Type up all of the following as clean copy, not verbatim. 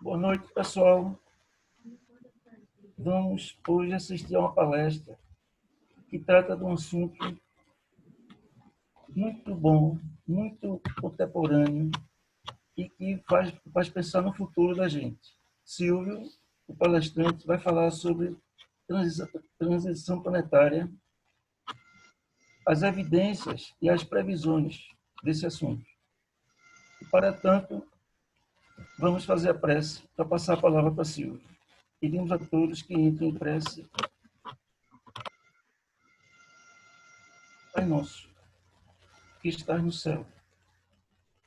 Boa noite, pessoal. Vamos hoje assistir a uma palestra que trata de um assunto muito bom, muito contemporâneo e que faz pensar no futuro da gente. Silvio, o palestrante, vai falar sobre transição planetária, as evidências e as previsões desse assunto. E, para tanto, vamos fazer a prece para passar a palavra para Silvio. Pedimos a todos que entrem em prece. Pai nosso, que estás no céu,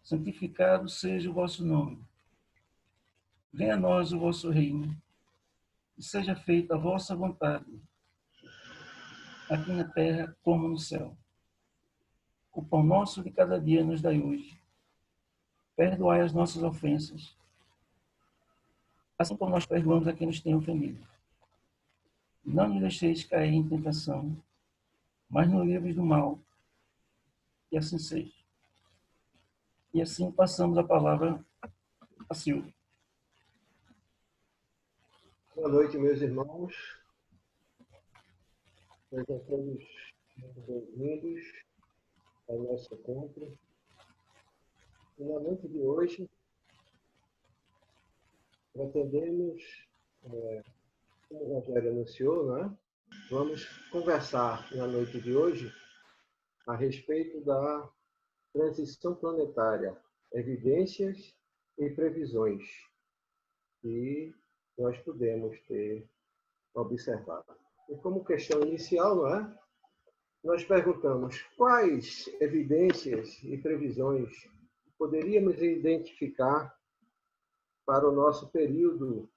santificado seja o vosso nome. Venha a nós o vosso reino, e seja feita a vossa vontade, aqui na terra como no céu. O pão nosso de cada dia nos dai hoje. Perdoai as nossas ofensas, assim como nós perdoamos a quem nos tem ofendido. Não nos deixeis cair em tentação, mas nos livres do mal, e assim seja. E assim passamos a palavra a Silvio. Boa noite, meus irmãos. Sejam todos bem-vindos ao nosso encontro. E na noite de hoje, pretendemos, como o Rogério anunciou, né? Vamos conversar na noite de hoje a respeito da transição planetária, evidências e previsões que nós podemos ter observado. E como questão inicial, não é? Nós perguntamos quais evidências e previsões poderíamos identificar para o nosso período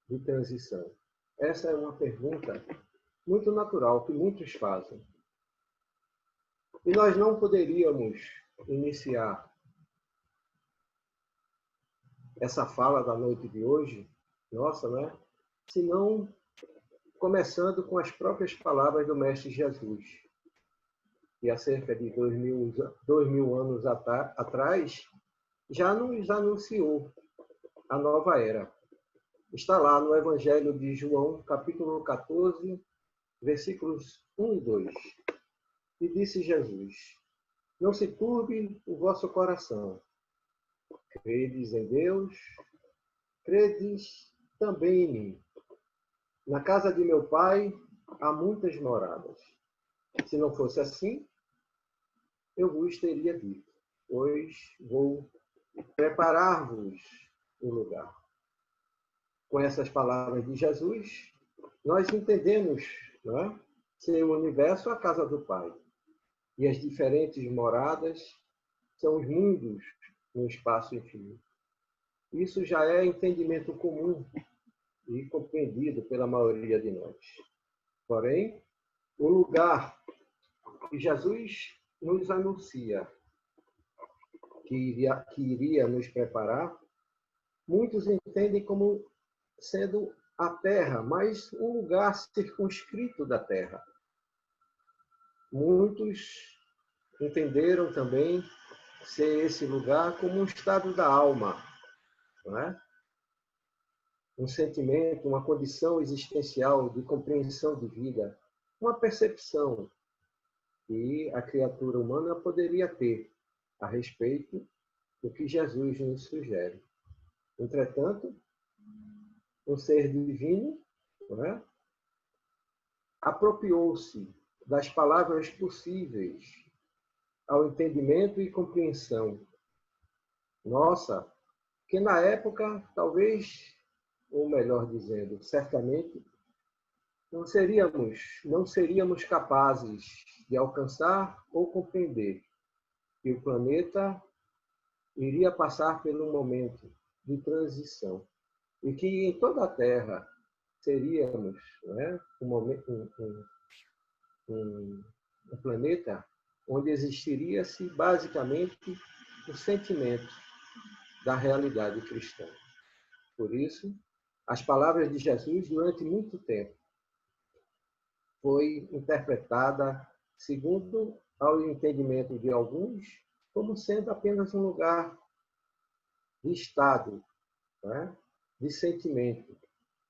de transição. Essa é uma pergunta muito natural, que muitos fazem. E nós não poderíamos iniciar essa fala da noite de hoje, nossa, né? Senão começando com as próprias palavras do Mestre Jesus, que há cerca de 2000 anos atrás já nos anunciou a nova era. Está lá no Evangelho de João, capítulo 14, versículos 1 e 2. E disse Jesus: Não se turbe o vosso coração. Credes em Deus, credes também em mim. Na casa de meu Pai há muitas moradas. Se não fosse assim, eu vos teria dito, pois vou preparar-vos o lugar. Com essas palavras de Jesus, nós entendemos, não é? Ser o universo a casa do Pai. E as diferentes moradas são os mundos no espaço infinito. Isso já é entendimento comum e compreendido pela maioria de nós. Porém, o lugar que Jesus nos anuncia que iria nos preparar, muitos entendem como sendo a Terra, mas um lugar circunscrito da Terra. Muitos entenderam também ser esse lugar como um estado da alma, não é? Um sentimento, uma condição existencial de compreensão de vida, uma percepção que a criatura humana poderia ter a respeito do que Jesus nos sugere. Entretanto, um ser divino, não é? Apropriou-se das palavras possíveis ao entendimento e compreensão nossa, que na época, talvez, ou melhor dizendo, certamente, não seríamos capazes de alcançar ou compreender que o planeta iria passar por um momento de transição e que em toda a Terra seríamos, não é, um planeta onde existiria-se basicamente o sentimento da realidade cristã. Por isso, as palavras de Jesus, durante muito tempo, foi interpretada, segundo ao entendimento de alguns, como sendo apenas um lugar de estado, né? de sentimento,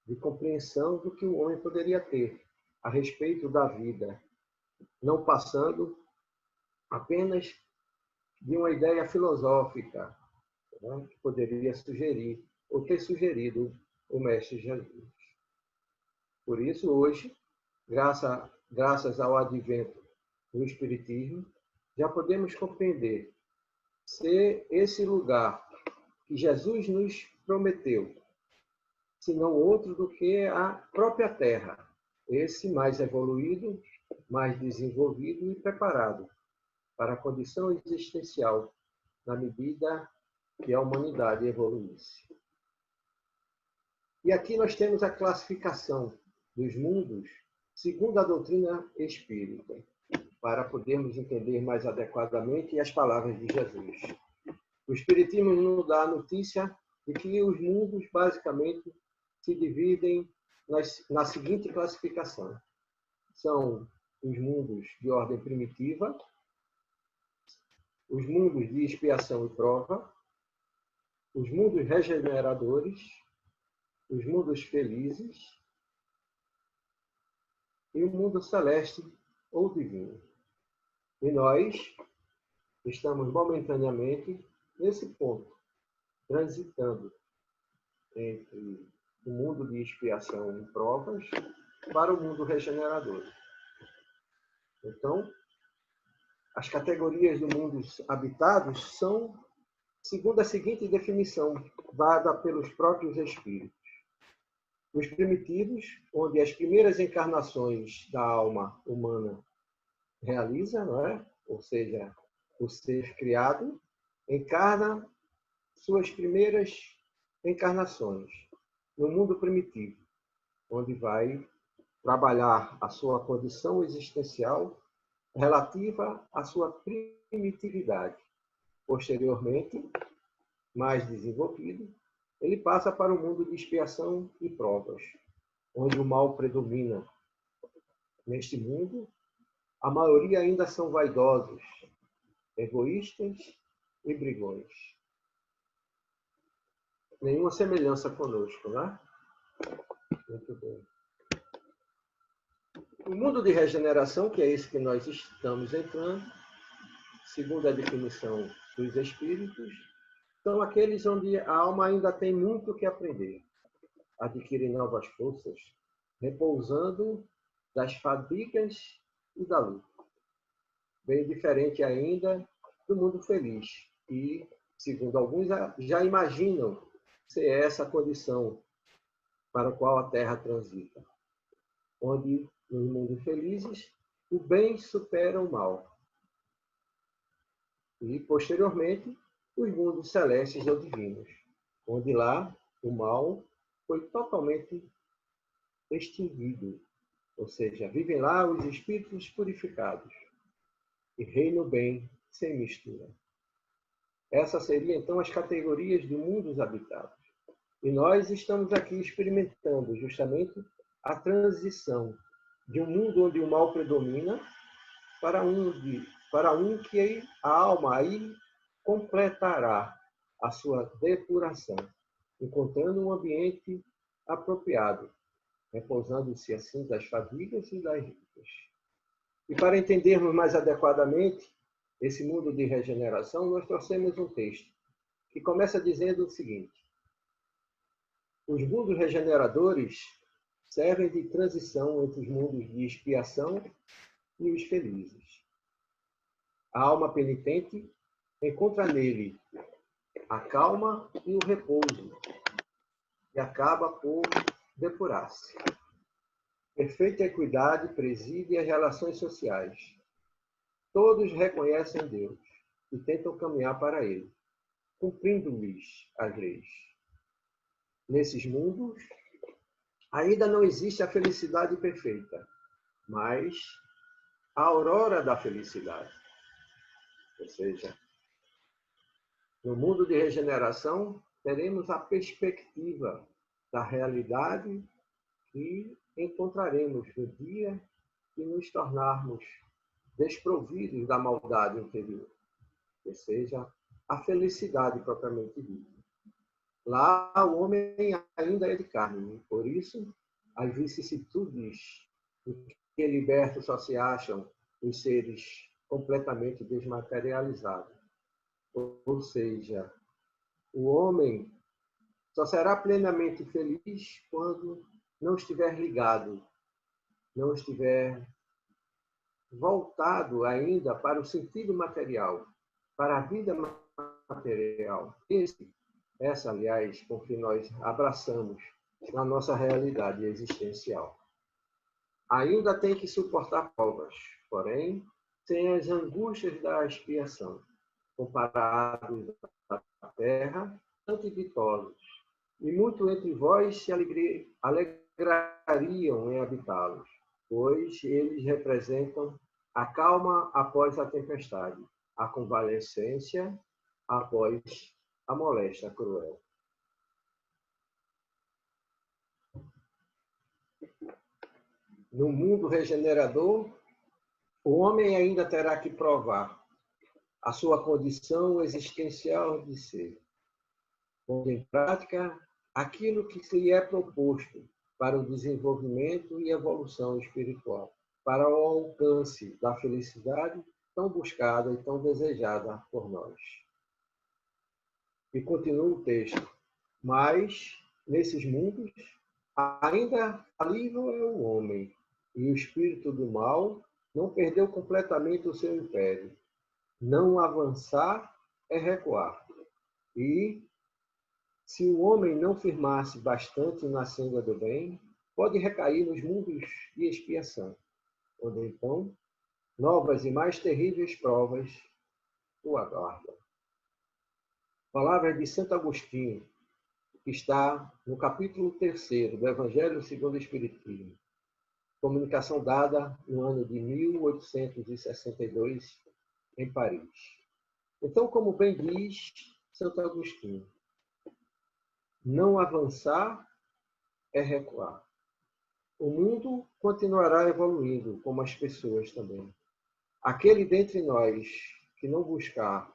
de compreensão do que o homem poderia ter a respeito da vida, não passando apenas de uma ideia filosófica, né, que poderia sugerir ou ter sugerido o Mestre Jesus. Por isso, hoje, graças ao advento do Espiritismo, já podemos compreender ser esse lugar que Jesus nos prometeu, se não outro do que a própria Terra, esse mais evoluído, mais desenvolvido e preparado para a condição existencial na medida que a humanidade evoluísse. E aqui nós temos a classificação dos mundos segundo a doutrina espírita, para podermos entender mais adequadamente as palavras de Jesus. O Espiritismo nos dá a notícia de que os mundos, basicamente, se dividem na seguinte classificação. São os mundos de ordem primitiva, os mundos de expiação e prova, os mundos regeneradores, os mundos felizes e o mundo celeste ou divino. E nós estamos momentaneamente nesse ponto, transitando entre o mundo de expiação e provas para o mundo regenerador. Então, as categorias do mundo habitados são segundo a seguinte definição, dada pelos próprios espíritos. Os primitivos, onde as primeiras encarnações da alma humana realiza, não é? Ou seja, o ser criado, encarna suas primeiras encarnações no mundo primitivo, onde vai trabalhar a sua condição existencial relativa à sua primitividade. Posteriormente, mais desenvolvido, ele passa para o mundo de expiação e provas, onde o mal predomina. Neste mundo, a maioria ainda são vaidosos, egoístas e brigões. Nenhuma semelhança conosco, né? Muito bem. O mundo de regeneração, que é esse que nós estamos entrando, segundo a definição dos espíritos, são aqueles onde a alma ainda tem muito que aprender, adquire novas forças, repousando das fadigas e da luta. Bem diferente ainda do mundo feliz, e, segundo alguns, já imaginam ser essa a condição para a qual a Terra transita, onde, nos mundos felizes, o bem supera o mal. E, posteriormente, os mundos celestes ou divinos, onde lá o mal foi totalmente extinguido, ou seja, vivem lá os espíritos purificados e reina o bem sem mistura. Essas seriam, então, as categorias de mundos habitados. E nós estamos aqui experimentando justamente a transição de um mundo onde o mal predomina para um que a alma aí completará a sua depuração, encontrando um ambiente apropriado, repousando-se assim das fadigas e das lutas. E para entendermos mais adequadamente esse mundo de regeneração, nós trouxemos um texto que começa dizendo o seguinte: os mundos regeneradores servem de transição entre os mundos de expiação e os felizes. A alma penitente encontra nele a calma e o repouso e acaba por depurar-se. Perfeita equidade preside as relações sociais. Todos reconhecem Deus e tentam caminhar para Ele, cumprindo-lhes as leis. Nesses mundos, ainda não existe a felicidade perfeita, mas a aurora da felicidade. Ou seja, no mundo de regeneração, teremos a perspectiva da realidade que encontraremos no dia que nos tornarmos desprovidos da maldade interior, ou seja, a felicidade propriamente dita. Lá o homem ainda é de carne, por isso as vicissitudes que libertos só se acham os seres completamente desmaterializados. Ou seja, o homem só será plenamente feliz quando não estiver ligado, não estiver voltado ainda para o sentido material, para a vida material. Essa, aliás, com que nós abraçamos na nossa realidade existencial. Ainda tem que suportar provas, porém, sem as angústias da expiação, comparados à terra, tanto ditosos, e muito entre vós se alegrariam em habitá-los, pois eles representam a calma após a tempestade, a convalescência após a moléstia cruel. No mundo regenerador, o homem ainda terá que provar a sua condição existencial de ser, pondo em prática aquilo que lhe é proposto para o desenvolvimento e evolução espiritual, para o alcance da felicidade tão buscada e tão desejada por nós. E continua o texto. Mas, nesses mundos, ainda falível é o homem, e o espírito do mal não perdeu completamente o seu império. Não avançar é recuar. E, se o homem não firmar-se bastante na senda do bem, pode recair nos mundos de expiação, onde então novas e mais terríveis provas o aguardam. Palavras de Santo Agostinho, que está no capítulo 3 do Evangelho segundo o Espiritismo, comunicação dada no ano de 1862, em Paris. Então, como bem diz Santo Agostinho, não avançar é recuar. O mundo continuará evoluindo, como as pessoas também. Aquele dentre nós que não buscar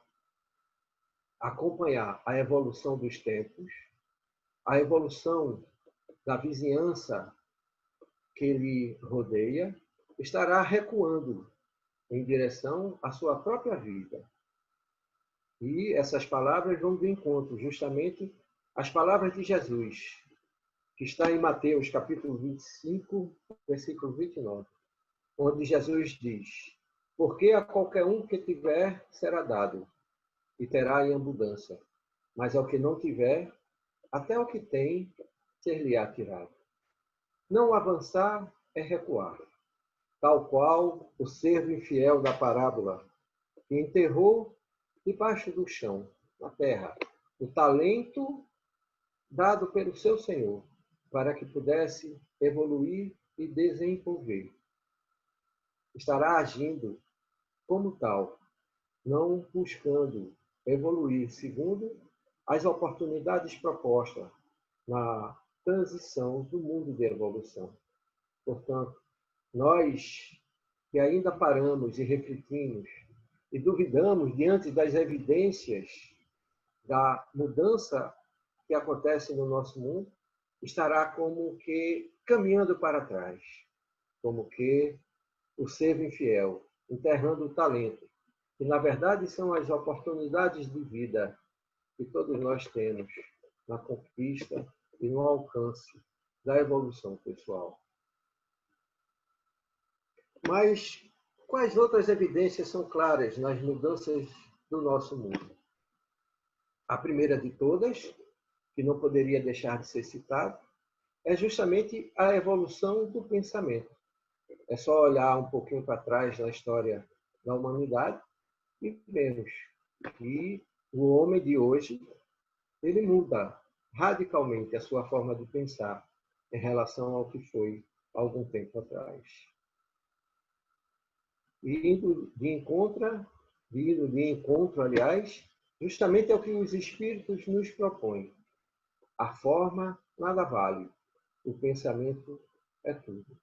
acompanhar a evolução dos tempos, a evolução da vizinhança que lhe rodeia, estará recuando em direção à sua própria vida. E essas palavras vão de encontro justamente às palavras de Jesus, que está em Mateus, capítulo 25, versículo 29, onde Jesus diz: porque a qualquer um que tiver será dado, e terá em abundância, mas ao que não tiver, até o que tem ser-lhe-á tirado. Não avançar é recuar, tal qual o servo infiel da parábola, que enterrou debaixo do chão, na terra, o talento dado pelo seu senhor, para que pudesse evoluir e desenvolver. Estará agindo como tal, não buscando evoluir segundo as oportunidades propostas na transição do mundo de evolução. Portanto, nós que ainda paramos e refletimos e duvidamos diante das evidências da mudança que acontece no nosso mundo, estará como que caminhando para trás, como que o servo infiel, enterrando o talento, que na verdade são as oportunidades de vida que todos nós temos na conquista e no alcance da evolução pessoal. Mas quais outras evidências são claras nas mudanças do nosso mundo? A primeira de todas, que não poderia deixar de ser citada, é justamente a evolução do pensamento. É só olhar um pouquinho para trás na história da humanidade e vemos que o homem de hoje ele muda radicalmente a sua forma de pensar em relação ao que foi há algum tempo atrás. E indo de encontro, aliás, justamente é o que os espíritos nos propõem. A forma nada vale, o pensamento é tudo.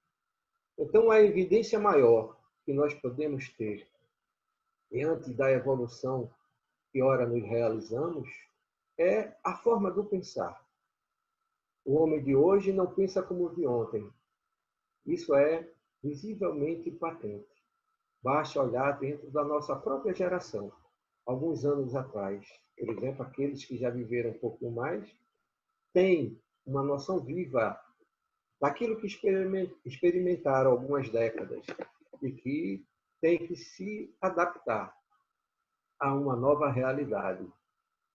Então, a evidência maior que nós podemos ter diante da evolução que ora nos realizamos é a forma do pensar. O homem de hoje não pensa como o de ontem. Isso é visivelmente patente. Basta olhar dentro da nossa própria geração, alguns anos atrás. Por exemplo, aqueles que já viveram um pouco mais, têm uma noção viva daquilo que experimentaram algumas décadas e que têm que se adaptar a uma nova realidade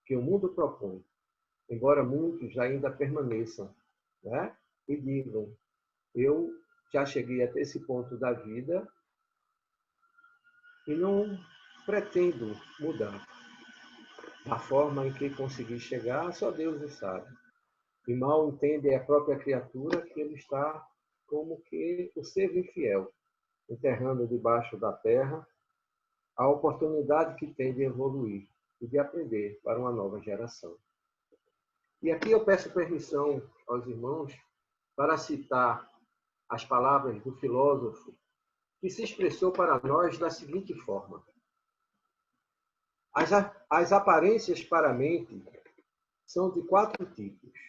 que o mundo propõe, embora muitos ainda permaneçam, né? E digam, eu já cheguei até esse ponto da vida e não pretendo mudar. A forma em que consegui chegar, só Deus o sabe. E mal entende a própria criatura que ele está como que o servo infiel, enterrando debaixo da terra a oportunidade que tem de evoluir e de aprender para uma nova geração. E aqui eu peço permissão aos irmãos para citar as palavras do filósofo que se expressou para nós da seguinte forma: as aparências para a mente são de 4 tipos.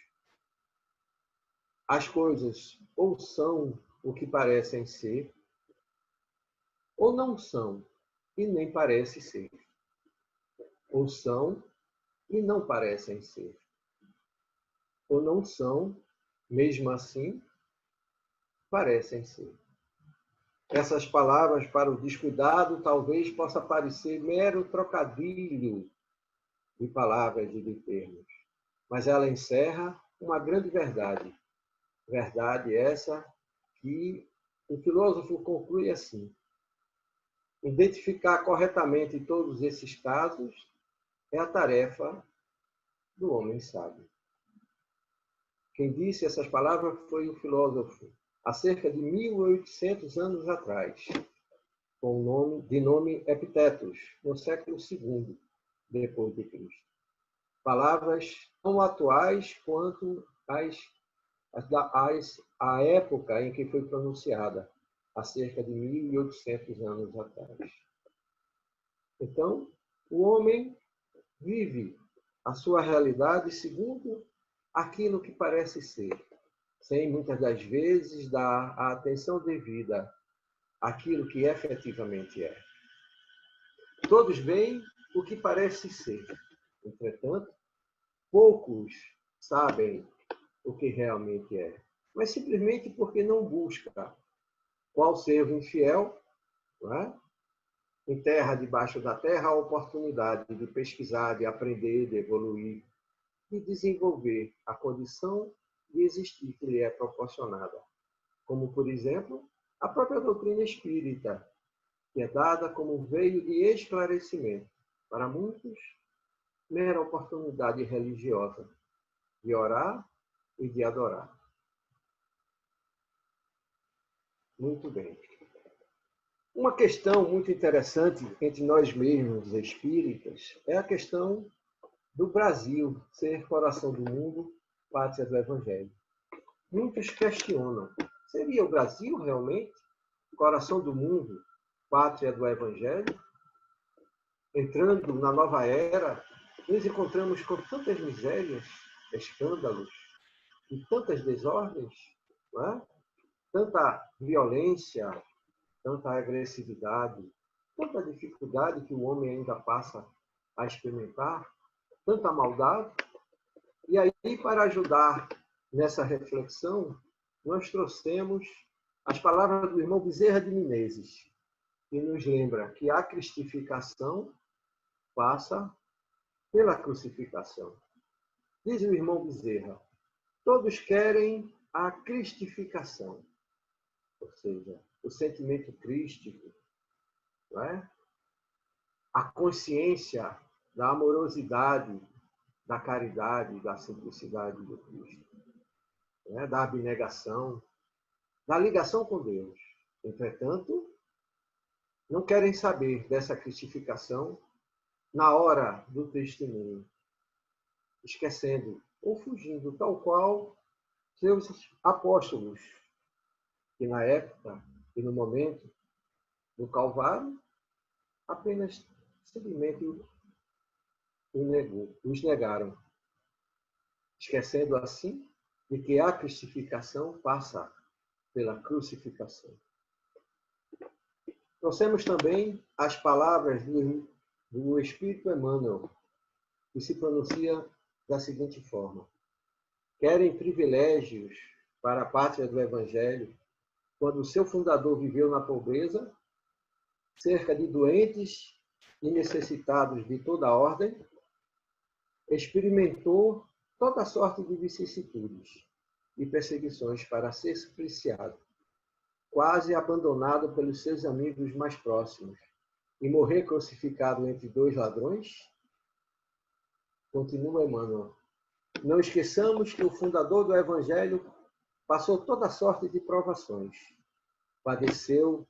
As coisas ou são o que parecem ser, ou não são e nem parecem ser. Ou são e não parecem ser. Ou não são, mesmo assim, parecem ser. Essas palavras, para o descuidado, talvez possa parecer mero trocadilho de palavras e de termos, mas ela encerra uma grande verdade. Verdade essa que o filósofo conclui assim: identificar corretamente todos esses casos é a tarefa do homem sábio. Quem disse essas palavras foi o filósofo, há cerca de 1800 anos atrás, com o nome Epictetus, no século II depois de Cristo. Palavras tão atuais quanto a época em que foi pronunciada, há cerca de 1800 anos atrás. Então, o homem vive a sua realidade segundo aquilo que parece ser, sem muitas das vezes dar a atenção devida àquilo que efetivamente é. Todos veem o que parece ser. Entretanto, poucos sabem o que realmente é, mas simplesmente porque não busca. Qual servo infiel, não é? Enterra debaixo da terra a oportunidade de pesquisar, de aprender, de evoluir, de desenvolver a condição de existir que lhe é proporcionada. Como, por exemplo, a própria doutrina espírita, que é dada como veio de esclarecimento. Para muitos, mera oportunidade religiosa de orar e de adorar. Muito bem. Uma questão muito interessante entre nós mesmos, espíritas, é a questão do Brasil ser coração do mundo, pátria do Evangelho. Muitos questionam, seria o Brasil realmente coração do mundo, pátria do Evangelho? Entrando na nova era, nos encontramos com tantas misérias, escândalos e tantas desordens, não é? Tanta violência, tanta agressividade, tanta dificuldade que o homem ainda passa a experimentar, tanta maldade. E aí, para ajudar nessa reflexão, nós trouxemos as palavras do irmão Bezerra de Menezes, que nos lembra que a cristificação passa pela crucificação. Diz o irmão Bezerra, todos querem a cristificação, ou seja, o sentimento crístico, não é? A consciência da amorosidade, da caridade, da simplicidade do Cristo, não é? Da abnegação, da ligação com Deus. Entretanto, não querem saber dessa cristificação na hora do testemunho, esquecendo ou fugindo, tal qual seus apóstolos, que na época e no momento do Calvário, apenas simplesmente os negaram. esquecendo assim de que a crucificação passa pela crucificação. Trouxemos também as palavras do Espírito Emmanuel, que se pronuncia da seguinte forma: querem privilégios para a pátria do Evangelho, quando o seu fundador viveu na pobreza, cerca de doentes e necessitados de toda ordem, experimentou toda sorte de vicissitudes e perseguições para ser supliciado, quase abandonado pelos seus amigos mais próximos, e morrer crucificado entre dois ladrões? Continua Emmanuel. Não esqueçamos que o fundador do Evangelho passou toda sorte de provações, padeceu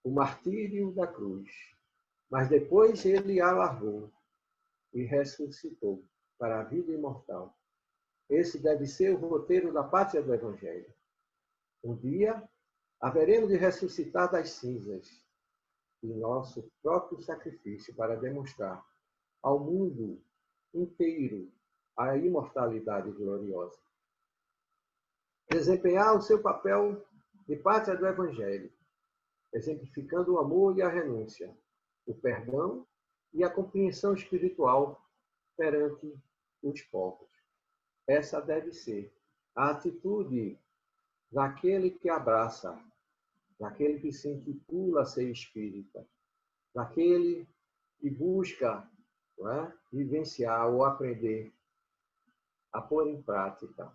o martírio da cruz, mas depois ele a largou e ressuscitou para a vida imortal. Esse deve ser o roteiro da pátria do Evangelho. Um dia, haveremos de ressuscitar das cinzas em nosso próprio sacrifício para demonstrar ao mundo inteiro a imortalidade gloriosa. Desempenhar o seu papel de pátria do Evangelho, exemplificando o amor e a renúncia, o perdão e a compreensão espiritual perante os povos. Essa deve ser a atitude daquele que abraça, daquele que se intitula ser espírita, daquele que busca, não é, vivenciar ou aprender a pôr em prática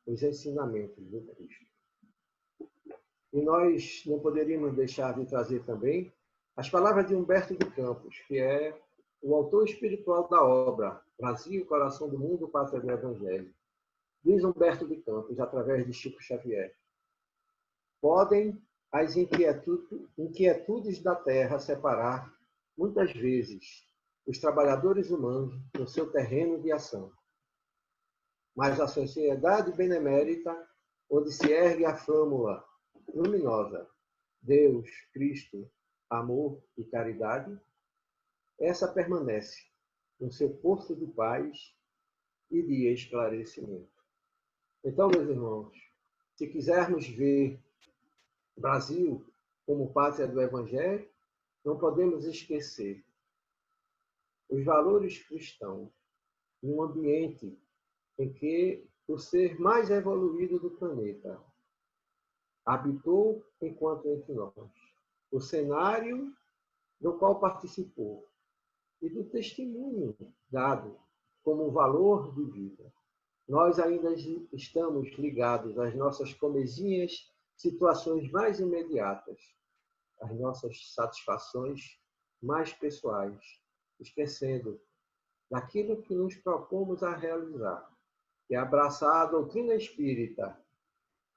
os ensinamentos do Cristo. E nós não poderíamos deixar de trazer também as palavras de Humberto de Campos, que é o autor espiritual da obra Brasil, Coração do Mundo, Pátria do Evangelho. Diz Humberto de Campos, através de Chico Xavier: podem as inquietudes da terra separar, muitas vezes, os trabalhadores humanos no seu terreno de ação. Mas a sociedade benemérita, onde se ergue a flâmula luminosa, Deus, Cristo, amor e caridade, essa permanece no seu posto de paz e de esclarecimento. Então, meus irmãos, se quisermos ver o Brasil como pátria do Evangelho, não podemos esquecer os valores cristãos em um ambiente em que o ser mais evoluído do planeta habitou enquanto entre nós, o cenário do qual participou e do testemunho dado como um valor de vida. Nós ainda estamos ligados às nossas comezinhas situações mais imediatas, às nossas satisfações mais pessoais, esquecendo daquilo que nos propomos a realizar, que é abraçar a doutrina espírita,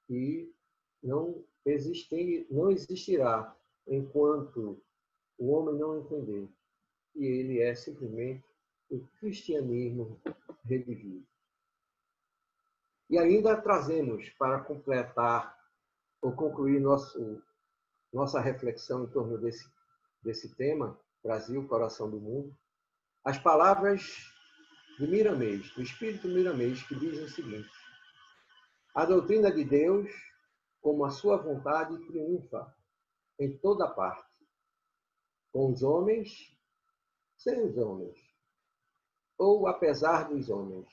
que não existirá enquanto o homem não entender que ele é simplesmente o cristianismo redivivo. E ainda trazemos, para completar ou concluir nossa reflexão em torno desse tema, Brasil, Coração do Mundo, as palavras de Miramês, do Espírito Miramês, que dizem o seguinte: a doutrina de Deus, como a sua vontade, triunfa em toda parte, com os homens, sem os homens, ou apesar dos homens.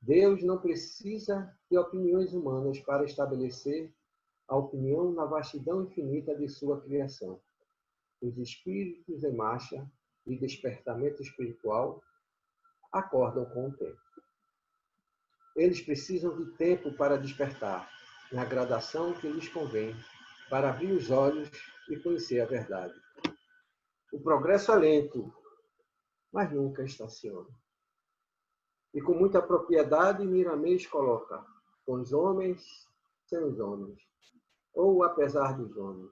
Deus não precisa de opiniões humanas para estabelecer a opinião na vastidão infinita de sua criação. Os espíritos em marcha e despertamento espiritual acordam com o tempo. Eles precisam de tempo para despertar, na gradação que lhes convém, para abrir os olhos e conhecer a verdade. O progresso é lento, mas nunca estaciona. E com muita propriedade, Miramês coloca: com os homens, sem os homens, ou apesar dos homens.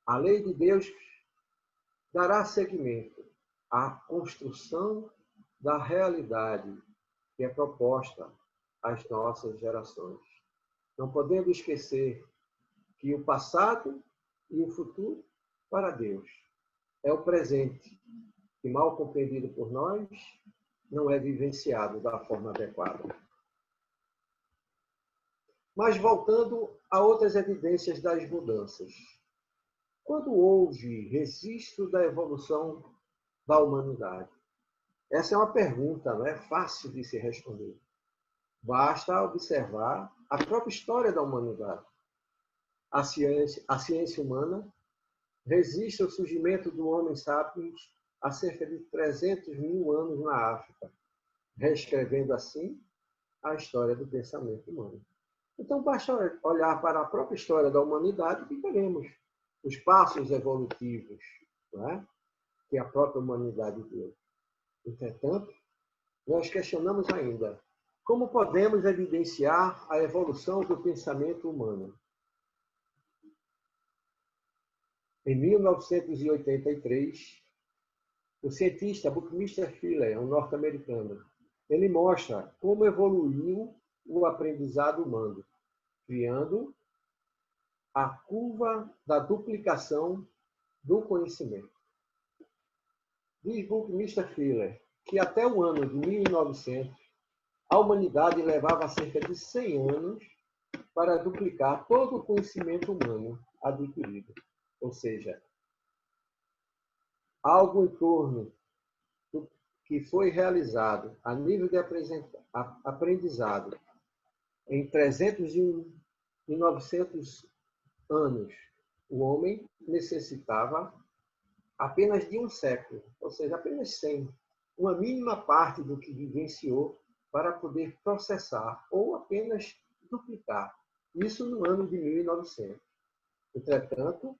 A lei de Deus dará seguimento à construção da realidade que é proposta às nossas gerações. Não podemos esquecer que o passado e o futuro, para Deus, é o presente, que mal compreendido por nós, não é vivenciado da forma adequada. Mas voltando a outras evidências das mudanças. Quando houve registro da evolução da humanidade? Essa é uma pergunta, não é fácil de se responder. Basta observar a própria história da humanidade. A ciência humana registra o surgimento do Homo sapiens há cerca de 300 mil anos na África, reescrevendo assim a história do pensamento humano. Então, basta olhar para a própria história da humanidade que veremos os passos evolutivos, não é? Que a própria humanidade deu. Entretanto, nós questionamos ainda como podemos evidenciar a evolução do pensamento humano. Em 1983, o cientista Buckminster Fuller, um norte-americano, ele mostra como evoluiu o aprendizado humano, criando a curva da duplicação do conhecimento. Diz Buckminster Fuller que até o ano de 1900, a humanidade levava cerca de 100 anos para duplicar todo o conhecimento humano adquirido. Ou seja, algo em torno do que foi realizado a nível de aprendizado em 300 e 900 anos, o homem necessitava apenas de um século, ou seja, apenas 100, uma mínima parte do que vivenciou para poder processar ou apenas duplicar. Isso no ano de 1900. Entretanto,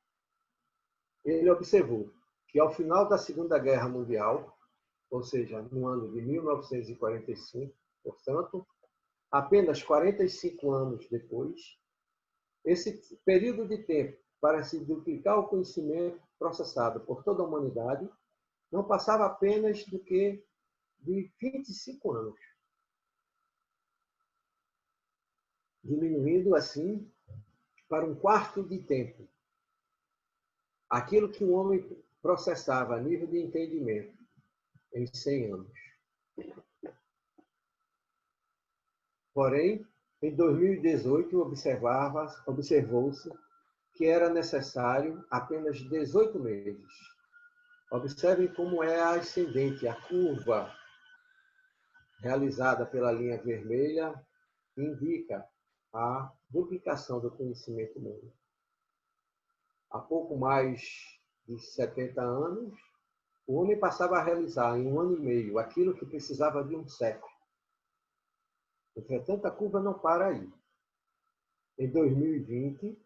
ele observou que ao final da Segunda Guerra Mundial, ou seja, no ano de 1945, portanto, apenas 45 anos depois, esse período de tempo para se duplicar o conhecimento processado por toda a humanidade não passava apenas do que de 25 anos, diminuindo assim para um quarto de tempo aquilo que o homem processava a nível de entendimento em 100 anos. Porém, em 2018, observou-se que era necessário apenas 18 meses. Observem como é ascendente a curva realizada pela linha vermelha, indica a duplicação do conhecimento humano. Há pouco mais de 70 anos, o homem passava a realizar em 1 ano e meio aquilo que precisava de um século. Entretanto, a curva não para aí. Em 2020,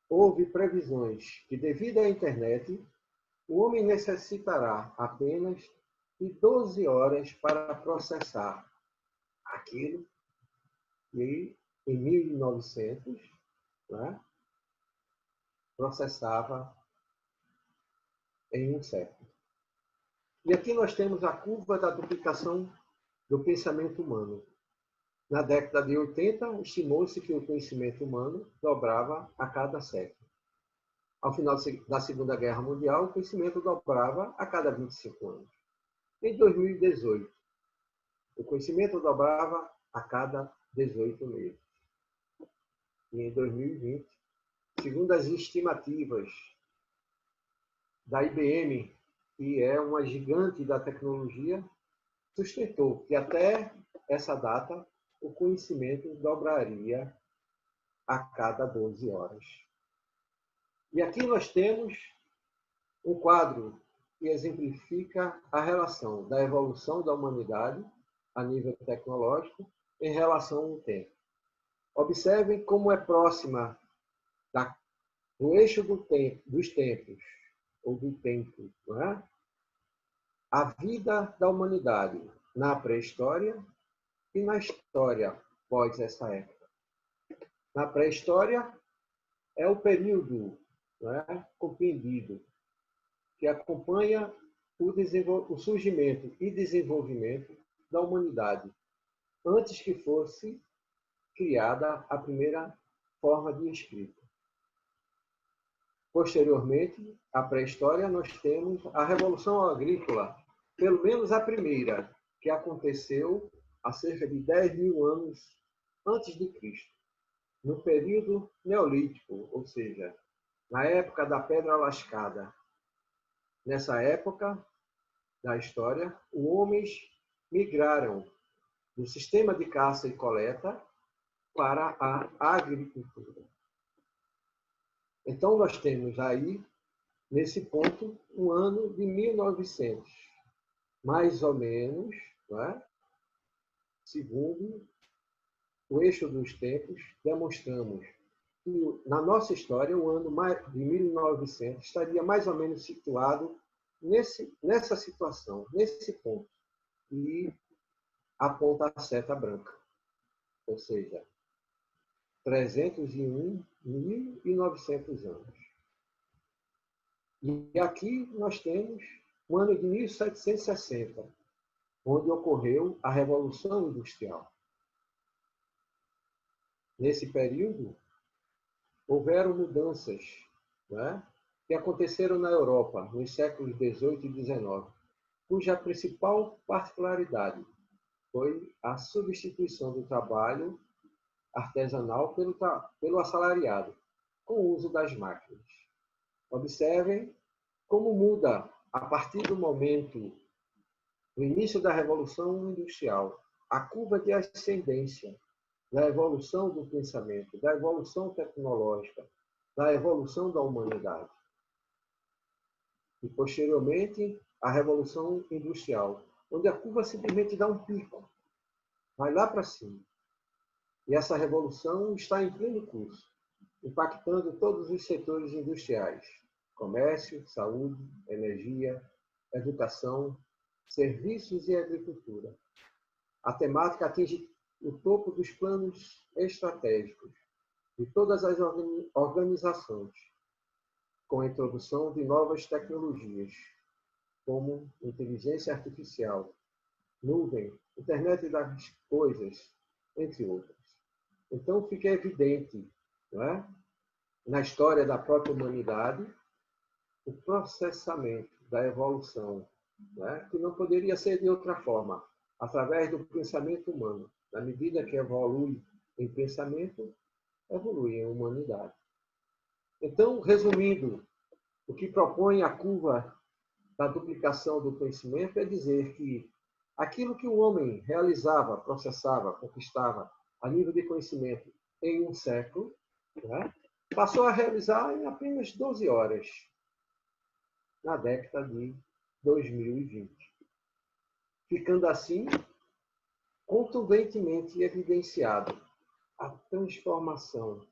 houve previsões que, devido à internet, o homem necessitará apenas de 12 horas para processar aquilo que, em 1900, né, processava em um século. E aqui nós temos a curva da duplicação do pensamento humano. Na década de 80, estimou-se que o conhecimento humano dobrava a cada século. Ao final da Segunda Guerra Mundial, o conhecimento dobrava a cada 25 anos. Em 2018, o conhecimento dobrava a cada 18 meses. E em 2020, segundo as estimativas da IBM, que é uma gigante da tecnologia, sustentou que até essa data o conhecimento dobraria a cada 12 horas. E aqui nós temos um quadro que exemplifica a relação da evolução da humanidade a nível tecnológico em relação ao tempo. Observem como é próxima do eixo dos tempos, ou do tempo, não é? A vida da humanidade na pré-história e na história pós essa época. Na pré-história é o período, não é, compreendido que acompanha o surgimento e desenvolvimento da humanidade, antes que fosse criada a primeira forma de escrita. Posteriormente, à pré-história, nós temos a Revolução Agrícola, pelo menos a primeira, que aconteceu há cerca de 10.000 anos antes de Cristo, no período neolítico, ou seja, na época da pedra lascada. Nessa época da história, os homens migraram do sistema de caça e coleta para a agricultura. Então, nós temos aí, nesse ponto, um ano de 1900, mais ou menos, não é? Segundo o eixo dos tempos, demonstramos que, na nossa história, o ano de 1900 estaria mais ou menos situado nessa situação, nesse ponto, e aponta a seta branca, ou seja, 301.900 anos. E aqui nós temos o ano de 1760, onde ocorreu a Revolução Industrial. Nesse período, houveram mudanças, né, que aconteceram na Europa nos séculos XVIII e XIX, cuja principal particularidade foi a substituição do trabalho artesanal pelo assalariado, com o uso das máquinas. Observem como muda a partir do momento do início da Revolução Industrial, a curva de ascendência da evolução do pensamento, da evolução tecnológica, da evolução da humanidade. E, posteriormente, a Revolução Industrial, onde a curva simplesmente dá um pico, vai lá para cima. E essa revolução está em pleno curso, impactando todos os setores industriais: comércio, saúde, energia, educação, serviços e agricultura. A temática atinge o topo dos planos estratégicos de todas as organizações, com a introdução de novas tecnologias, como inteligência artificial, nuvem, internet das coisas, entre outras. Então, fica evidente, não é, na história da própria humanidade, o processamento da evolução, não é, que não poderia ser de outra forma, através do pensamento humano. Na medida que evolui em pensamento, evolui em humanidade. Então, resumindo, o que propõe a curva da duplicação do conhecimento é dizer que aquilo que o homem realizava, processava, conquistava a nível de conhecimento em um século, né, passou a realizar em apenas 12 horas, na década de 2020. Ficando assim contundentemente evidenciado a transformação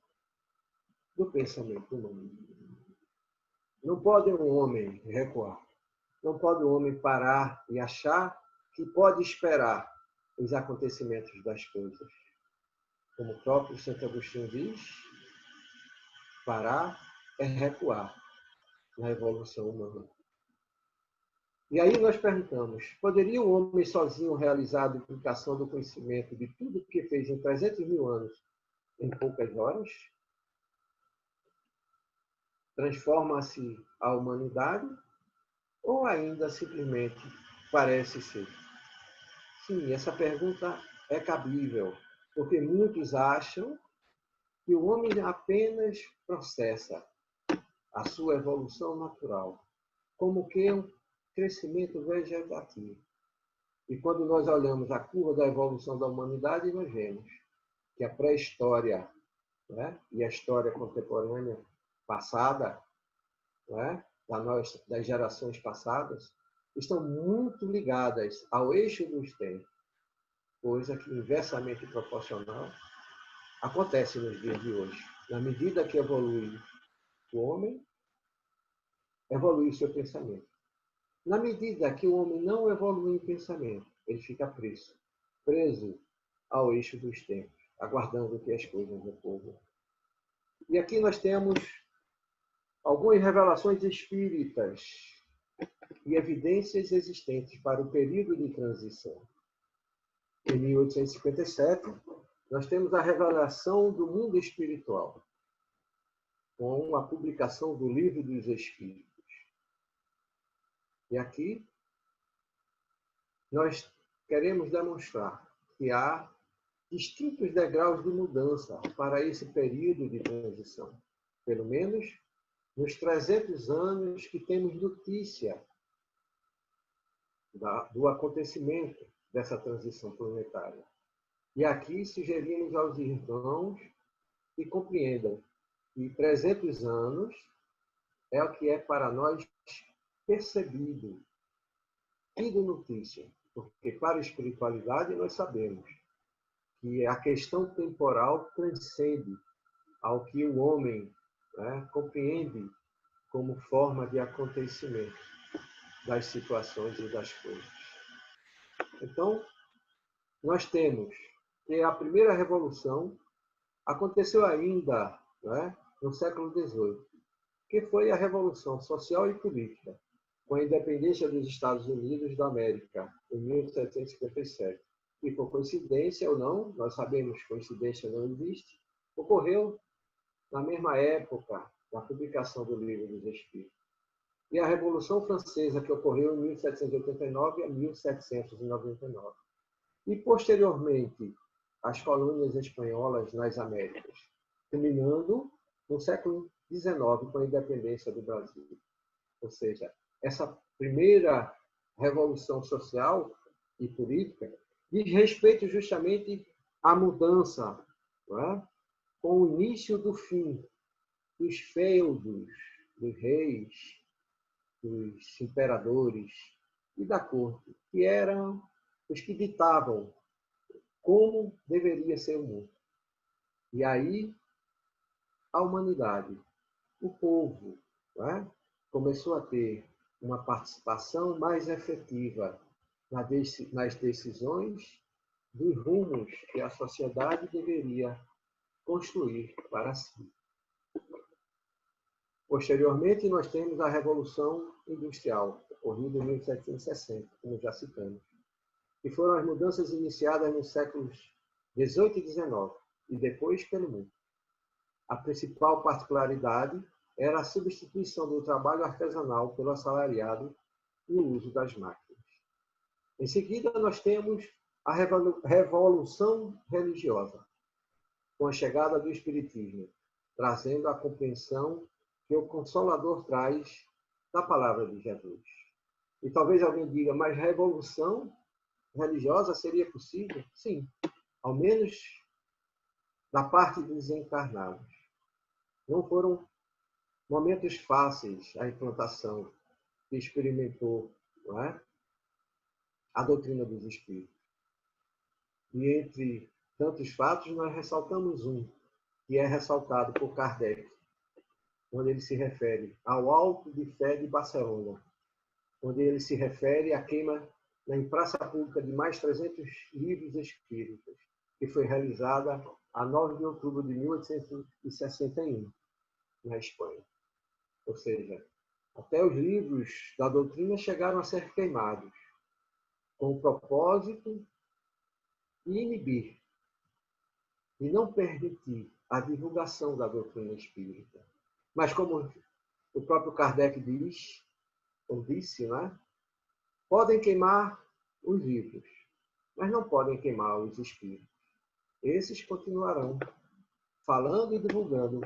do pensamento humano. Não pode um homem recuar, não pode um homem parar e achar que pode esperar os acontecimentos das coisas. Como o próprio Santo Agostinho diz, parar é recuar na evolução humana. E aí nós perguntamos, poderia o homem sozinho realizar a duplicação do conhecimento de tudo o que fez em 300.000 anos em poucas horas? Transforma-se a humanidade ou ainda simplesmente parece ser? Sim, essa pergunta é cabível, porque muitos acham que o homem apenas processa a sua evolução natural, como que um crescimento vegetativo. E quando nós olhamos a curva da evolução da humanidade, nós vemos que a pré-história, né, e a história contemporânea passada, né, das gerações passadas, estão muito ligadas ao eixo dos tempos, coisa que inversamente proporcional acontece nos dias de hoje. Na medida que evolui o homem, evolui o seu pensamento. Na medida que o homem não evolui em pensamento, ele fica preso ao eixo dos tempos, aguardando que as coisas ocorram. E aqui nós temos algumas revelações espíritas e evidências existentes para o período de transição. Em 1857, nós temos a revelação do mundo espiritual, com a publicação do Livro dos Espíritos. E aqui nós queremos demonstrar que há distintos degraus de mudança para esse período de transição. Pelo menos nos 300 anos que temos notícia do acontecimento dessa transição planetária. E aqui sugerimos aos irmãos que compreendam que 300 anos é o que é para nós percebido, tido notícia, porque para a espiritualidade nós sabemos que a questão temporal transcende ao que o homem, né, compreende como forma de acontecimento das situações e das coisas. Então, nós temos que a primeira revolução aconteceu ainda, né, no século XVIII, que foi a Revolução Social e Política, com a independência dos Estados Unidos da América, em 1757. E por coincidência ou não, nós sabemos que coincidência não existe, ocorreu na mesma época da publicação do Livro dos Espíritos. E a Revolução Francesa, que ocorreu em 1789 a 1799. E, posteriormente, as colônias espanholas nas Américas, terminando no século XIX, com a independência do Brasil. Ou seja, essa primeira revolução social e política diz respeito justamente à mudança, não é? Com o início do fim dos feudos, dos reis, dos imperadores e da corte, que eram os que ditavam como deveria ser o mundo. E aí, a humanidade, o povo, não é? Começou a ter uma participação mais efetiva nas decisões dos rumos que a sociedade deveria construir para si. Posteriormente, nós temos a Revolução Industrial, ocorrida em 1760, como já citamos, que foram as mudanças iniciadas nos séculos XVIII e XIX, e depois pelo mundo. A principal particularidade era a substituição do trabalho artesanal pelo assalariado e o uso das máquinas. Em seguida, nós temos a Revolução Religiosa, com a chegada do Espiritismo, trazendo a compreensão que o Consolador traz da palavra de Jesus. E talvez alguém diga, mas revolução religiosa seria possível? Sim, ao menos da parte dos encarnados. Não foram momentos fáceis a implantação que experimentou, não é? A doutrina dos Espíritos. E entre tantos fatos, nós ressaltamos um, que é ressaltado por Kardec, quando ele se refere ao Alto de Fé de Barcelona, onde ele se refere à queima em praça pública de mais 300 livros espíritas, que foi realizada a 9 de outubro de 1861, na Espanha. Ou seja, até os livros da doutrina chegaram a ser queimados, com o propósito de inibir e não permitir a divulgação da doutrina espírita. Mas como o próprio Kardec diz, ou disse, né? Podem queimar os livros, mas não podem queimar os espíritos. Esses continuarão falando e divulgando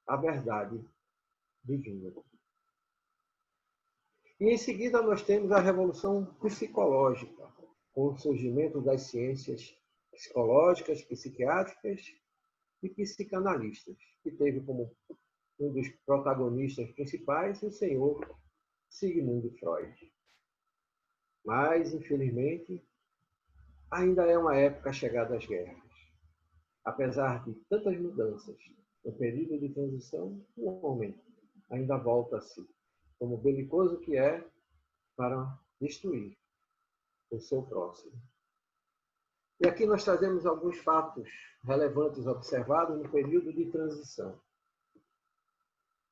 a verdade divina. E em seguida nós temos a Revolução Psicológica, com o surgimento das ciências psicológicas, psiquiátricas e psicanalistas, que teve como um dos protagonistas principais o senhor Sigmund Freud. Mas, infelizmente, ainda é uma época chegada às guerras. Apesar de tantas mudanças no período de transição, o homem ainda volta-se, como belicoso que é, para destruir o seu próximo. E aqui nós trazemos alguns fatos relevantes observados no período de transição.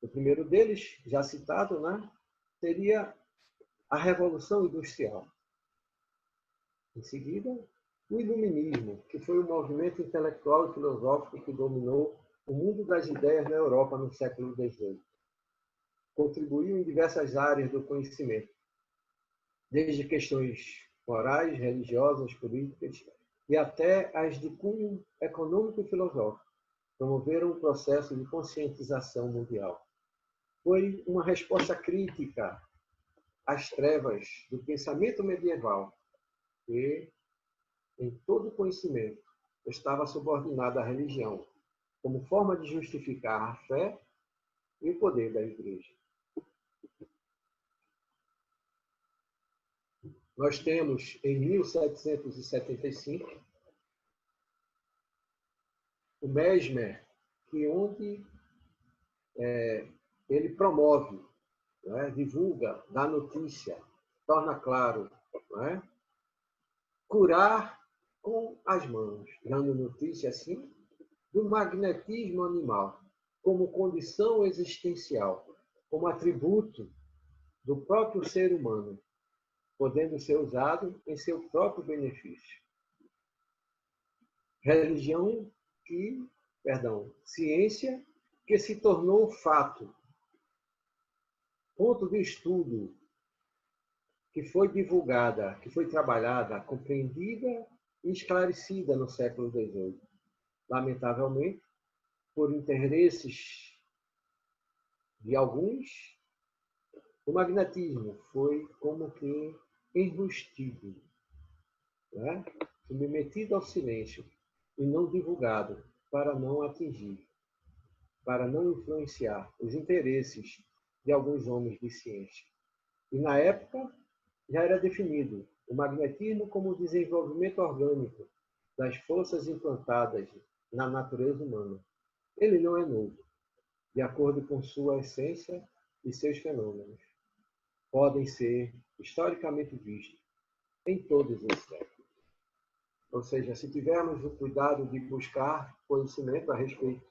O primeiro deles, já citado, né, seria a Revolução Industrial. Em seguida, o Iluminismo, que foi o movimento intelectual e filosófico que dominou o mundo das ideias na Europa no século XVIII. Contribuiu em diversas áreas do conhecimento, desde questões morais, religiosas, políticas e até as de cunho econômico e filosófico, promoveram um processo de conscientização mundial. Foi uma resposta crítica às trevas do pensamento medieval, que, em todo conhecimento, estava subordinada à religião, como forma de justificar a fé e o poder da Igreja. Nós temos, em 1775, o Mesmer, que onde ele promove, divulga, dá notícia, torna claro, curar com as mãos, dando notícia, assim, do magnetismo animal, como condição existencial, como atributo do próprio ser humano, podendo ser usado em seu próprio benefício. Ciência que se tornou fato, ponto de estudo, que foi divulgada, que foi trabalhada, compreendida e esclarecida no século XVIII. Lamentavelmente, por interesses de alguns, o magnetismo foi como que enrustido, submetido ao silêncio e não divulgado para não atingir, para não influenciar os interesses de alguns homens de ciência. E na época já era definido o magnetismo como o desenvolvimento orgânico das forças implantadas na natureza humana. Ele não é novo, de acordo com sua essência e seus fenômenos. Podem ser historicamente vistos em todos os séculos. Ou seja, se tivermos o cuidado de buscar conhecimento a respeito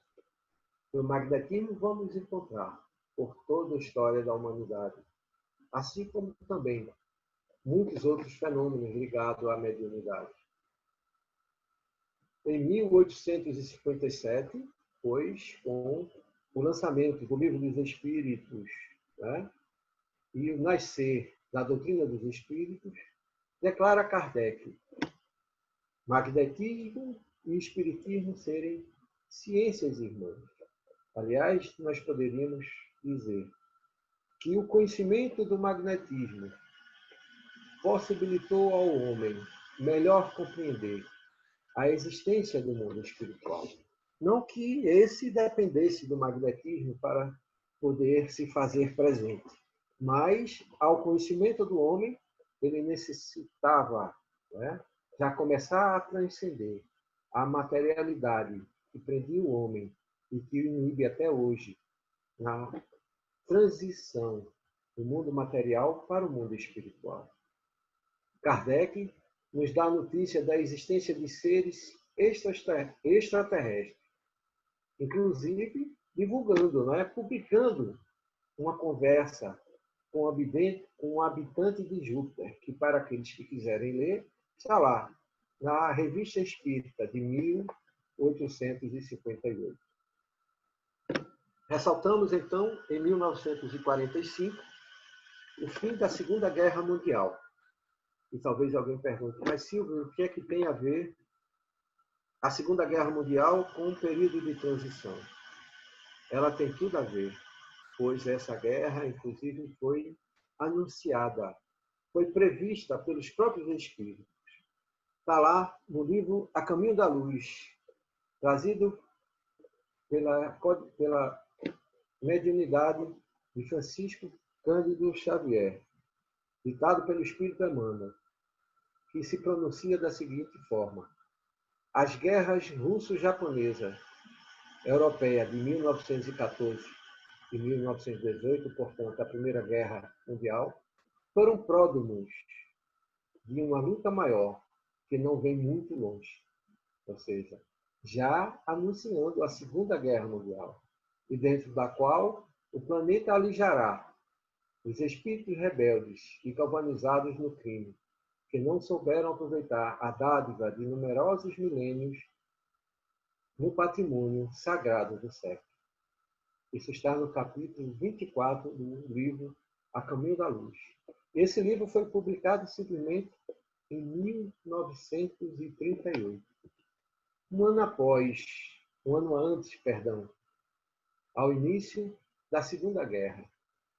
do magnetismo, vamos encontrar por toda a história da humanidade, assim como também muitos outros fenômenos ligados à mediunidade. Em 1857, pois, com o lançamento do Livro dos Espíritos, e o nascer da doutrina dos Espíritos, declara Kardec magnetismo e espiritismo serem ciências irmãs. Aliás, nós poderíamos dizer que o conhecimento do magnetismo possibilitou ao homem melhor compreender a existência do mundo espiritual. Não que esse dependesse do magnetismo para poder se fazer presente, mas ao conhecimento do homem, ele necessitava já começar a transcender a materialidade que prendia o homem e que o inibe até hoje na transição do mundo material para o mundo espiritual. Kardec nos dá a notícia da existência de seres extraterrestres, inclusive divulgando, publicando uma conversa com um habitante de Júpiter, que para aqueles que quiserem ler, está lá, na Revista Espírita de 1858. Ressaltamos, então, em 1945, o fim da Segunda Guerra Mundial. E talvez alguém pergunte, mas Silvio, o que é que tem a ver a Segunda Guerra Mundial com o período de transição? Ela tem tudo a ver, pois essa guerra, inclusive, foi anunciada, foi prevista pelos próprios espíritos. Está lá no livro A Caminho da Luz, trazido pela mediunidade de Francisco Cândido Xavier, ditado pelo Espírito Emmanuel, que se pronuncia da seguinte forma: as guerras russo-japonesa europeia de 1914 e 1918, portanto, a Primeira Guerra Mundial, foram pródromos de uma luta maior, que não vem muito longe, ou seja, já anunciando a Segunda Guerra Mundial, e dentro da qual o planeta alijará os espíritos rebeldes e galvanizados no crime, que não souberam aproveitar a dádiva de numerosos milênios no patrimônio sagrado do século. Isso está no capítulo 24 do livro A Caminho da Luz. Esse livro foi publicado simplesmente em 1938, um ano antes, perdão, ao início da Segunda Guerra.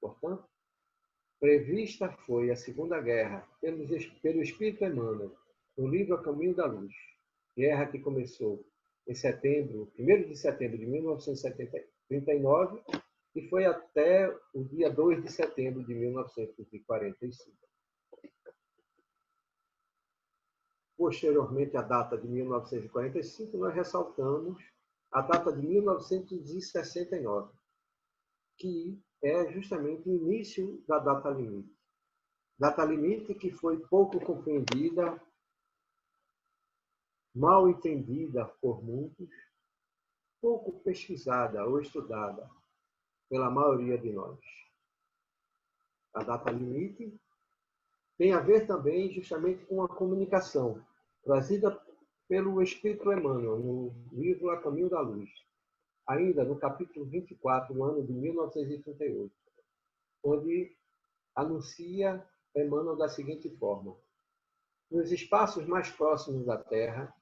Portanto, prevista foi a Segunda Guerra pelo Espírito Emmanuel, no livro A Caminho da Luz. Guerra que começou em 1º de setembro de 1939 e foi até o dia 2 de setembro de 1945. Posteriormente à data de 1945, nós ressaltamos a data de 1969, que é justamente o início da data limite. Data limite que foi pouco compreendida, mal entendida por muitos, pouco pesquisada ou estudada pela maioria de nós. A data limite tem a ver também justamente com a comunicação trazida pelo Espírito Emmanuel no livro A Caminho da Luz, ainda no capítulo 24, no ano de 1938, onde anuncia Emmanuel da seguinte forma: nos espaços mais próximos da Terra,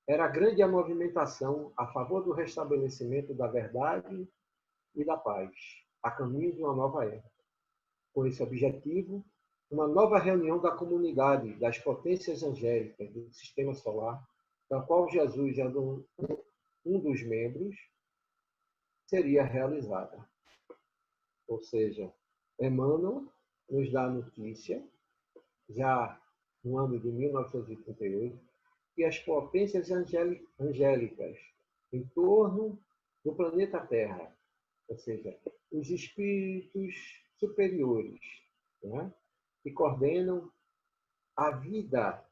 era grande a movimentação a favor do restabelecimento da verdade e da paz, a caminho de uma nova era. Com esse objetivo, uma nova reunião da comunidade das potências angélicas do Sistema Solar, da qual Jesus era um dos membros, seria realizada. Ou seja, Emmanuel nos dá a notícia, já no ano de 1938, que as potências angélicas em torno do planeta Terra, ou seja, os espíritos superiores, né, que coordenam a vida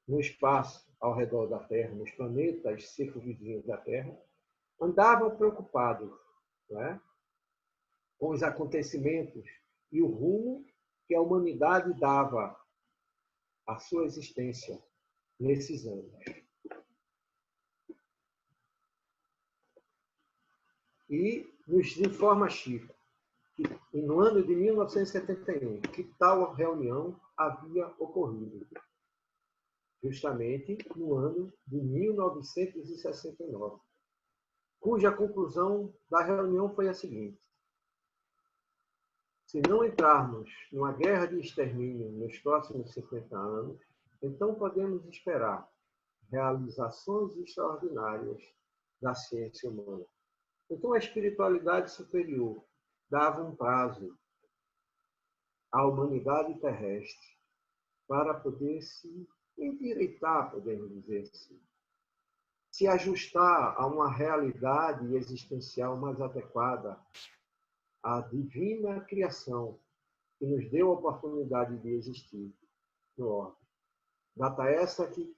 no espaço ao redor da Terra, nos planetas circunvizinhos da Terra, andavam preocupados, né, com os acontecimentos e o rumo que a humanidade dava à sua existência nesses anos. E nos informa Chico que no ano de 1971, que tal reunião havia ocorrido, justamente no ano de 1969, cuja conclusão da reunião foi a seguinte: se não entrarmos numa guerra de extermínio nos próximos 50 anos, então podemos esperar realizações extraordinárias da ciência humana. Então, a espiritualidade superior dava um prazo à humanidade terrestre para poder se endireitar, podemos dizer assim, se ajustar a uma realidade existencial mais adequada à divina criação que nos deu a oportunidade de existir no orbe. Data essa que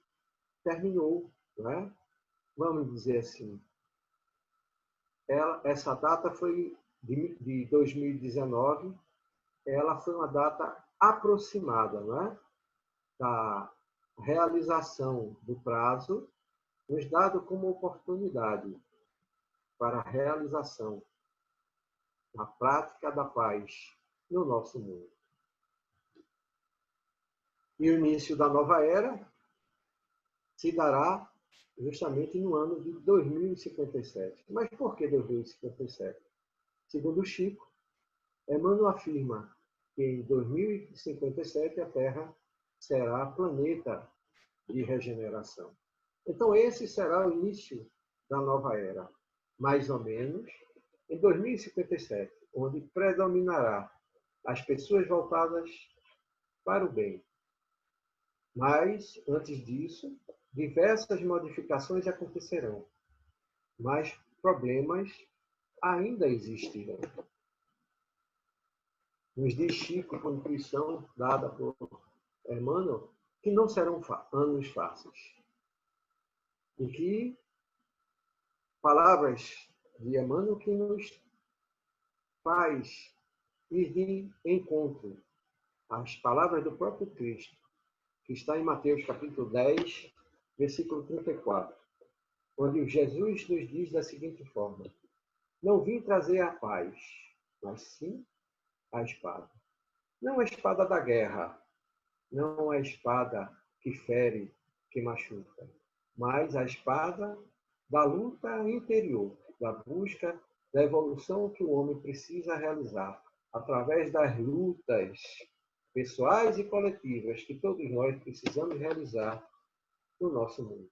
terminou, né? Vamos dizer assim. Essa data foi de 2019, ela foi uma data aproximada, né, da realização do prazo, nos dado como oportunidade para a realização da prática da paz no nosso mundo. E o início da nova era se dará justamente no ano de 2057. Mas por que 2057? Segundo Chico, Emmanuel afirma que em 2057 a Terra será planeta de regeneração. Então, esse será o início da nova era, mais ou menos em 2057, onde predominará as pessoas voltadas para o bem. Mas, antes disso, diversas modificações acontecerão, mas problemas ainda existirão. Nos diz Chico, com intuição dada por Emmanuel, que não serão anos fáceis. E que palavras de Emmanuel que nos faz ir de encontro às palavras do próprio Cristo, que está em Mateus capítulo 10, versículo 34, onde Jesus nos diz da seguinte forma: não vim trazer a paz, mas sim a espada. Não a espada da guerra, não a espada que fere, que machuca, mas a espada da luta interior, da busca da evolução que o homem precisa realizar através das lutas pessoais e coletivas que todos nós precisamos realizar no nosso mundo.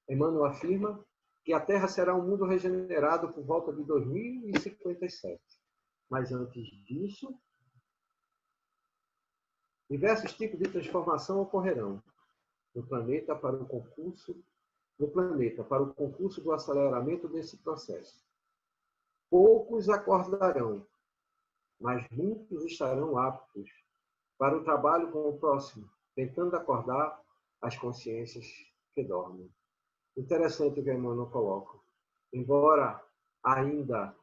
Emmanuel afirma que a Terra será um mundo regenerado por volta de 2057. Mas antes disso, diversos tipos de transformação ocorrerão no planeta para o concurso do aceleramento desse processo. Poucos acordarão, mas muitos estarão aptos para o trabalho com o próximo, tentando acordar as consciências que dormem. Interessante o que Emmanuel coloca. Embora ainda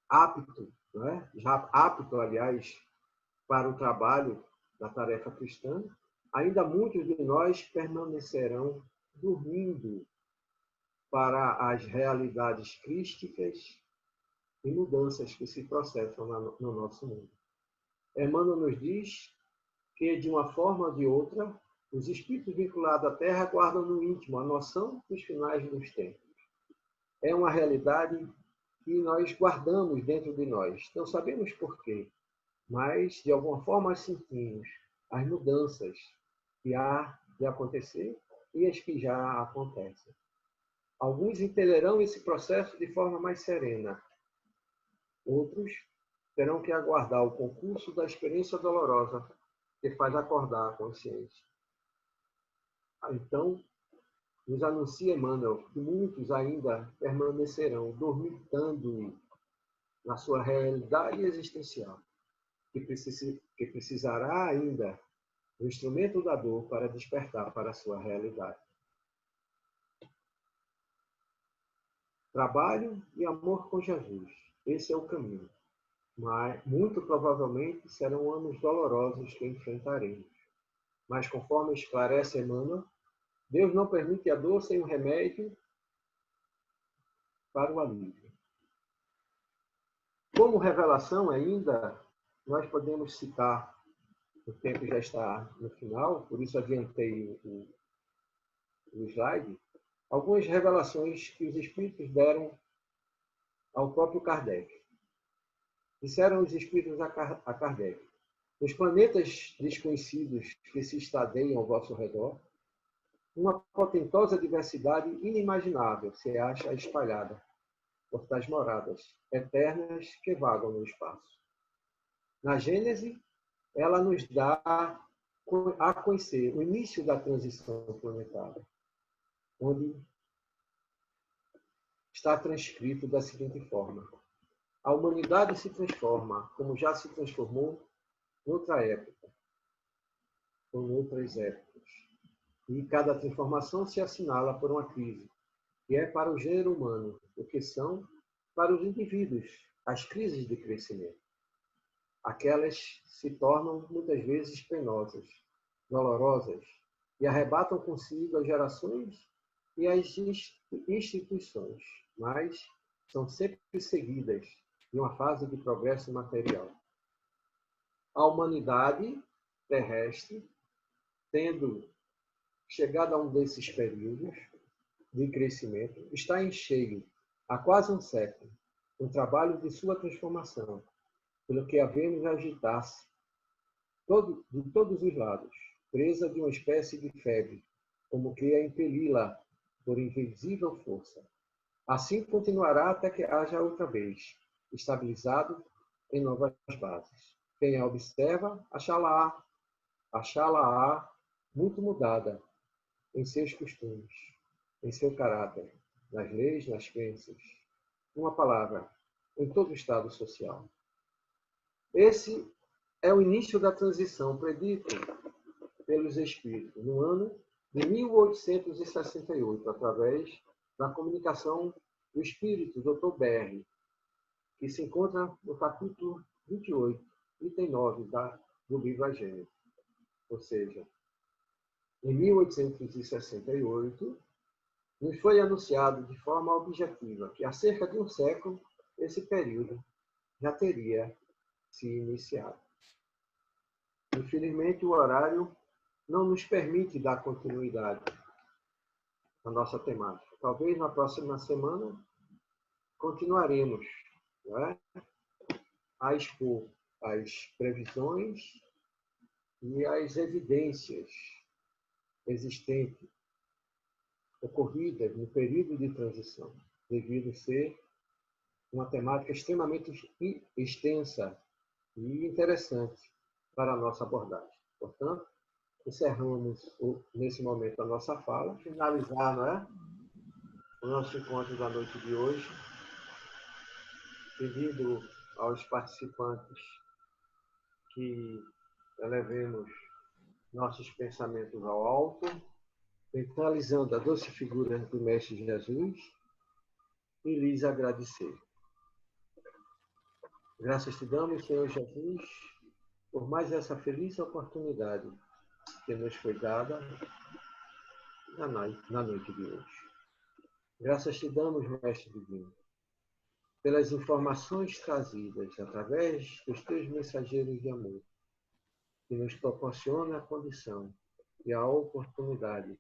apto, né? Já apto, aliás, para o trabalho da tarefa cristã, ainda muitos de nós permanecerão dormindo para as realidades crísticas e mudanças que se processam no nosso mundo. Emmanuel nos diz que, de uma forma ou de outra, os espíritos vinculados à Terra guardam no íntimo a noção dos finais dos tempos. É uma realidade que nós guardamos dentro de nós. Não sabemos por quê, mas, de alguma forma, sentimos as mudanças que há de acontecer e as que já acontecem. Alguns entenderão esse processo de forma mais serena. Outros terão que aguardar o concurso da experiência dolorosa que faz acordar a consciência. Então, nos anuncia Emmanuel que muitos ainda permanecerão dormitando na sua realidade existencial, que precisará ainda do instrumento da dor para despertar para a sua realidade. Trabalho e amor com Jesus. Esse é o caminho. Mas, muito provavelmente, serão anos dolorosos que enfrentaremos. Mas, conforme esclarece Emmanuel, Deus não permite a dor sem um remédio para o alívio. Como revelação ainda, nós podemos citar, o tempo já está no final, por isso adiantei o slide, algumas revelações que os espíritos deram ao próprio Kardec. Disseram os espíritos a Kardec: nos planetas desconhecidos que se estadeiam ao vosso redor, uma potentosa diversidade inimaginável se acha espalhada por tais moradas eternas que vagam no espaço. Na Gênese, ela nos dá a conhecer o início da transição planetária, onde está transcrito da seguinte forma: a humanidade se transforma, como já se transformou em outra época, ou em outras épocas. E cada transformação se assinala por uma crise, que é para o gênero humano, o que são para os indivíduos as crises de crescimento. Aquelas se tornam muitas vezes penosas, dolorosas, e arrebatam consigo as gerações e as instituições, mas são sempre seguidas de uma fase de progresso material. A humanidade terrestre, tendo chegado a um desses períodos de crescimento, está em cheio, há quase um século, no trabalho de sua transformação, pelo que a vemos agitar-se de todos os lados, presa de uma espécie de febre, como que a impeli-la por invisível força. Assim continuará até que haja outra vez, estabilizado em novas bases. Quem a observa, achá-la-á muito mudada em seus costumes, em seu caráter, nas leis, nas crenças. Uma palavra, em todo o estado social. Esse é o início da transição predito pelos espíritos no ano de 1868, através da comunicação do espírito Dr. Berry, que se encontra no capítulo 28, item 9 do livro A Gênese. Ou seja, em 1868, nos foi anunciado de forma objetiva que há cerca de um século esse período já teria se iniciado. Infelizmente, o horário não nos permite dar continuidade à nossa temática. Talvez na próxima semana continuaremos, não é, a expor as previsões e as evidências existentes, ocorridas no período de transição, devido ser uma temática extremamente extensa e interessante para a nossa abordagem. Portanto, encerramos nesse momento a nossa fala, finalizar, não é, o nosso encontro da noite de hoje, pedindo aos participantes que elevemos nossos pensamentos ao alto, mentalizando a doce figura do Mestre Jesus e lhes agradecer. Graças te damos, Senhor Jesus, por mais essa feliz oportunidade que nos foi dada na noite de hoje. Graças te damos, Mestre Divino, pelas informações trazidas através dos teus mensageiros de amor, que nos proporciona a condição e a oportunidade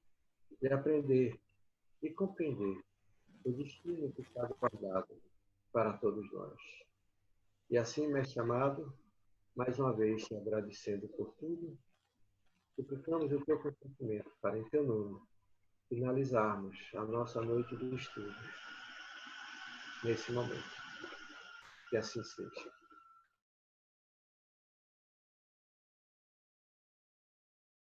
de aprender e compreender o destino que está guardado para todos nós. E assim, Mestre amado, mais uma vez te agradecendo por tudo, suplicamos o teu consentimento para, em teu nome, finalizarmos a nossa noite de estudos nesse momento. Que assim seja.